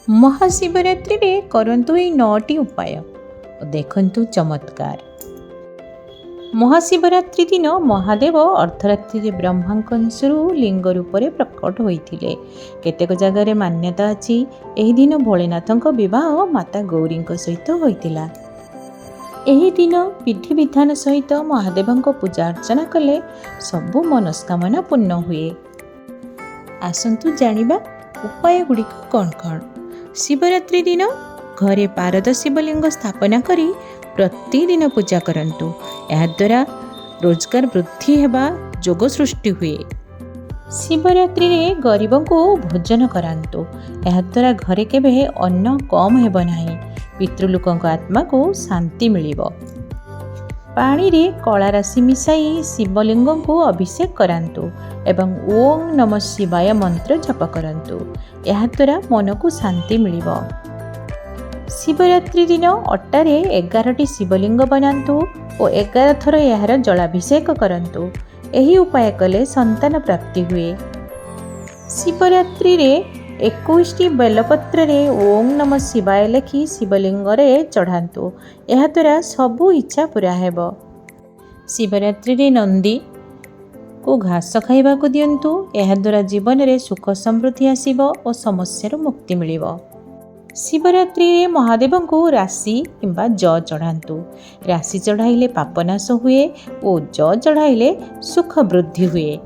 महाशिवरात्रि रे करंतु एई 9टी उपाय देखंतु चमत्कार। महाशिवरात्रि दिन महादेव अर्धरात्रि ब्रह्मांक अंशरू लिंग रूप में प्रकट होइथिले। केतेक जगार मान्यता अछि एही दिन भोलेनाथक विवाह माता गौरी सहित होइतिला। एही दिन विधि विधान सहित महादेवक पूजा अर्चना कले सबु मनस्कामना पूर्ण हुए। आसंतु जानिबा उपाय गुड़िक कौन कौन। शिवरात्रि दिन घरे पारद शिवलिंग स्थापना करी प्रतिदिन पूजा करंतु। याद्वारा रोजगार वृद्धि हेबा जोग सृष्टि हुए। शिवरात्रि रे गरीब को भोजन करांतु। याद्वारा घरे केबे अन्न कम हेब नाही। पितृलोकଙ୍କ आत्मा को शांति मिलिबो। पानी रे कला राशि मिसाई शिवलिंग को अभिषेक करांतु एवं ओम नमः शिवाय मंत्र जप करंतु। याद्वारा मन को शांति मिलिबो। शिवरात्रि दिन अट्टारे 11टी शिवलिंग बनातु और 11 थर यार जलाभिषेक करंतु। एही उपाय कले संतान प्राप्ति हुए। शिवरात्रि रे 21टी बेलपत्र रे ओम नमः शिवाय लेखि शिवलिंग रे चढ़ातु। याद्वारा सबु इच्छा पूरा हेबो। शिवरात्रि रे नंदी को घास खाइबा को दियंतु। याद्वारा जीवन रे सुख समृद्धि आसीबो और समस्या मुक्ति मिलिबो। शिवरात्रि रे महादेव को राशि किंबा ज चढ़ातु। राशि चढ़ाइले पापनाश हुए और ज चढ़ाइले सुख वृद्धि हुए।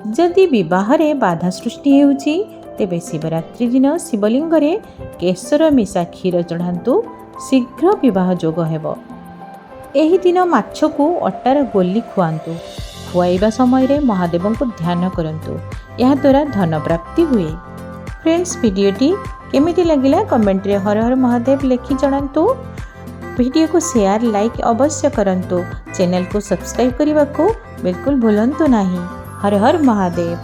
जदि विवाह रे बाधा सृष्टि हेउची तेबे शिवरात्रि दिन शिवलिंग रे केसर मिसा क्षीर चढ़ातु। शीघ्र विवाह जोग हेबो। एही दिन माछ को अट्टार गोली खुआंतु। खुआइबा समय रे महादेव को ध्यान करंतु। यह द्वारा धन प्राप्ति हुए। फ्रेंड्स, वीडियोटी केमिति लगिला कमेंट रे हर हर महादेव लिखि जणांतु। वीडियो को शेयर लाइक अवश्य करंतु। चैनल को सब्सक्राइब करने को बिल्कुल भूलंतु नहीं। हर हर महादेव।